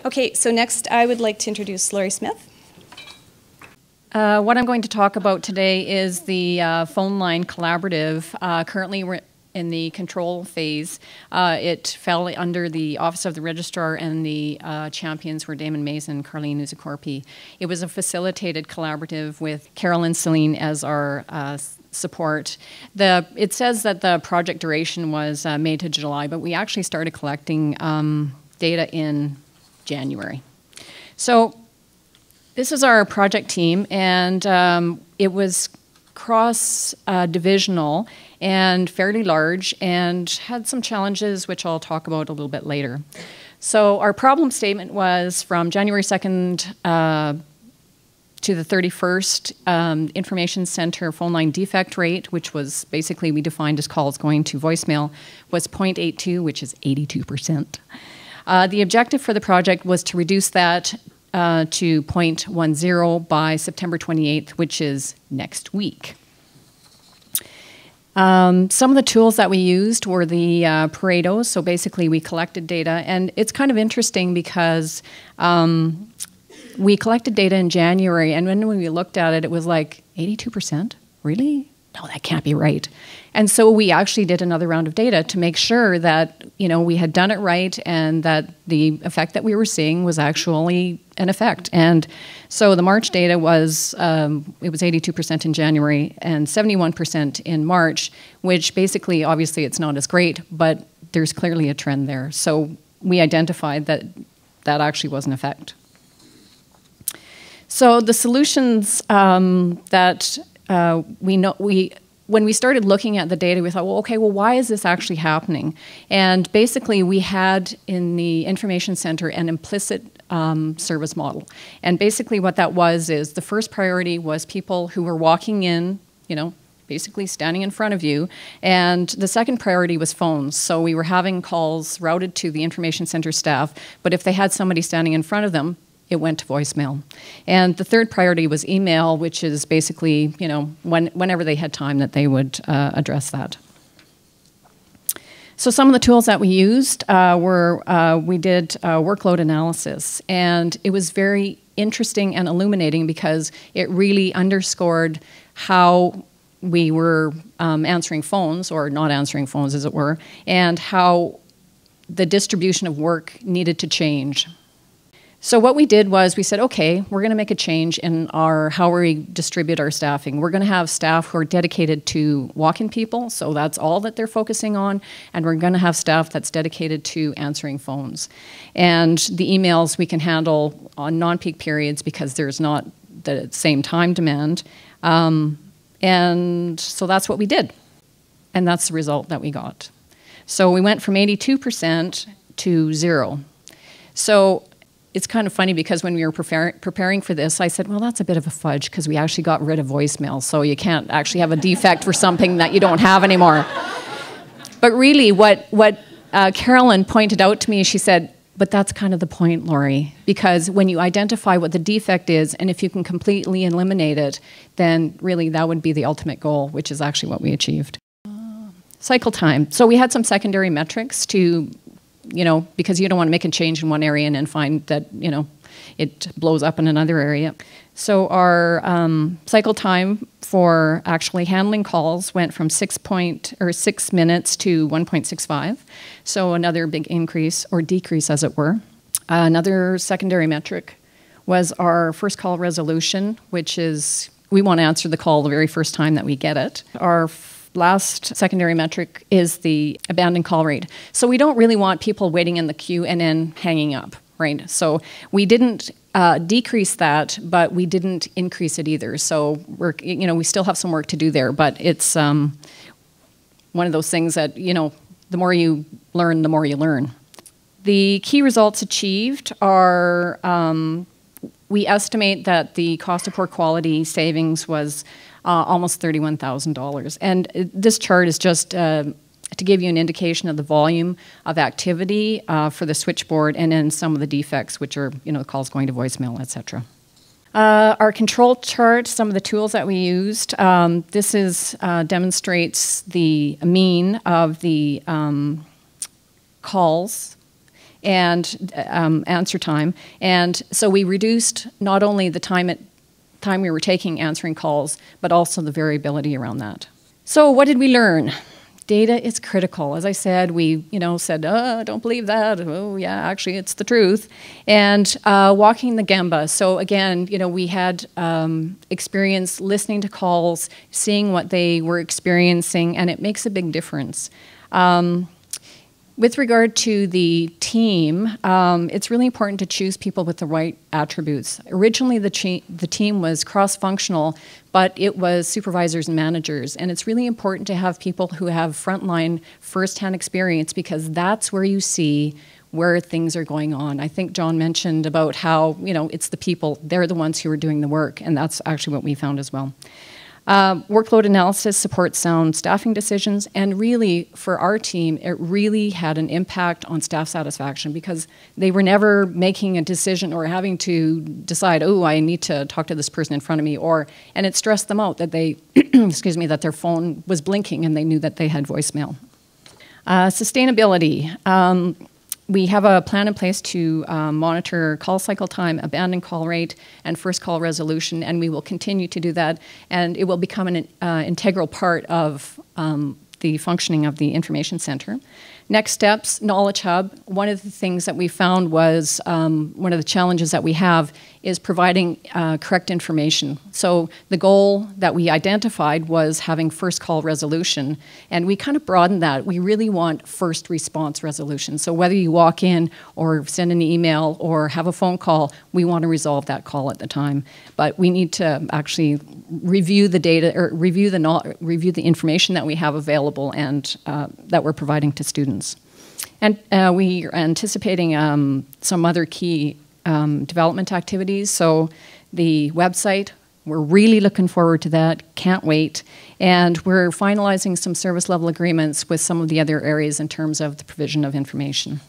Okay, so next I would like to introduce Laurie Smith. What I'm going to talk about today is the phone line collaborative. Currently we're in the control phase. It fell under the Office of the Registrar, and the champions were Damon Mason and Carleen Uzacorpi. It was a facilitated collaborative with Carolyn Celine as our support. It says that the project duration was May to July, but we actually started collecting data in January. So this is our project team, and it was cross-divisional and fairly large and had some challenges, which I'll talk about a little bit later. So our problem statement was from January 2nd to the 31st, Information Center phone line defect rate, which was basically we defined as calls going to voicemail, was 0.82, which is 82%. The objective for the project was to reduce that to 0.10 by September 28th, which is next week. Some of the tools that we used were the Pareto. So basically we collected data, and it's kind of interesting because we collected data in January, and when we looked at it, it was like 82%? Really? No, that can't be right. And so we actually did another round of data to make sure that, you know, we had done it right and that the effect that we were seeing was actually an effect. And so the March data was, it was 82% in January and 71% in March, which basically, obviously it's not as great, but there's clearly a trend there. So we identified that that actually was an effect. So the solutions that when we started looking at the data, we thought, well, okay, well, why is this actually happening? And basically, we had in the Information Center an implicit service model. And basically what that was is the first priority was people who were walking in, you know, basically standing in front of you. And the second priority was phones. So we were having calls routed to the Information Center staff, but if they had somebody standing in front of them, it went to voicemail. And the third priority was email, which is basically, you know, whenever they had time that they would address that. So some of the tools that we used were, we did workload analysis. And it was very interesting and illuminating because it really underscored how we were answering phones, or not answering phones as it were, and how the distribution of work needed to change. So what we did was we said, okay, we're going to make a change in how we distribute our staffing. We're going to have staff who are dedicated to walk-in people, so that's all that they're focusing on, and we're going to have staff that's dedicated to answering phones. And the emails we can handle on non-peak periods because there's not the same time demand. And so that's what we did, and that's the result that we got. So we went from 82% to 0. So it's kind of funny because when we were preparing for this, I said, well, that's a bit of a fudge because we actually got rid of voicemail, so you can't actually have a defect for something that you don't have anymore. But really, what Carolyn pointed out to me, she said, but that's kind of the point, Laurie, because when you identify what the defect is, and if you can completely eliminate it, then really that would be the ultimate goal, which is actually what we achieved. Cycle time. So we had some secondary metrics to, you know, because you don't want to make a change in one area and then find that, you know, it blows up in another area. So our cycle time for actually handling calls went from 6 minutes to 1.65. So another big increase, or decrease as it were. Another secondary metric was our first call resolution, which is we want to answer the call the very first time that we get it. Our last secondary metric is the abandoned call rate. So we don't really want people waiting in the queue and then hanging up, right? So we didn't decrease that, but we didn't increase it either. So we still have some work to do there, but it's one of those things that, you know, the more you learn, the more you learn. The key results achieved are, we estimate that the cost of poor quality savings was almost $31,000. And this chart is just to give you an indication of the volume of activity for the switchboard, and then some of the defects, which are, you know, calls going to voicemail, etc. Our control chart, some of the tools that we used, this demonstrates the mean of the calls and answer time. And so we reduced not only the time we were taking answering calls, but also the variability around that. So what did we learn? Data is critical. As I said, we said, oh, don't believe that. Oh, yeah, actually, it's the truth. And walking the Gemba. So again, we had experience listening to calls, seeing what they were experiencing, and it makes a big difference. With regard to the team, it's really important to choose people with the right attributes. Originally, the team was cross-functional, but it was supervisors and managers. And it's really important to have people who have frontline, first-hand experience, because that's where you see where things are going on. I think John mentioned about how, it's the people, they're the ones who are doing the work, and that's actually what we found as well. Workload analysis supports sound staffing decisions, and really, for our team, it really had an impact on staff satisfaction because they were never making a decision or having to decide, oh, I need to talk to this person in front of me, and it stressed them out that they, excuse me, that their phone was blinking and they knew that they had voicemail. Sustainability. We have a plan in place to monitor call cycle time, abandoned call rate, and first call resolution, and we will continue to do that, and it will become an integral part of the functioning of the information center. Next steps, Knowledge Hub. One of the things that we found was one of the challenges that we have is providing correct information. So the goal that we identified was having first call resolution, and we kind of broadened that. We really want first response resolution. So whether you walk in or send an email or have a phone call, we want to resolve that call at the time. But we need to actually review the data or review the information that we have available and that we're providing to students. And we are anticipating some other key development activities. So the website, we're really looking forward to that, can't wait. And we're finalizing some service level agreements with some of the other areas in terms of the provision of information.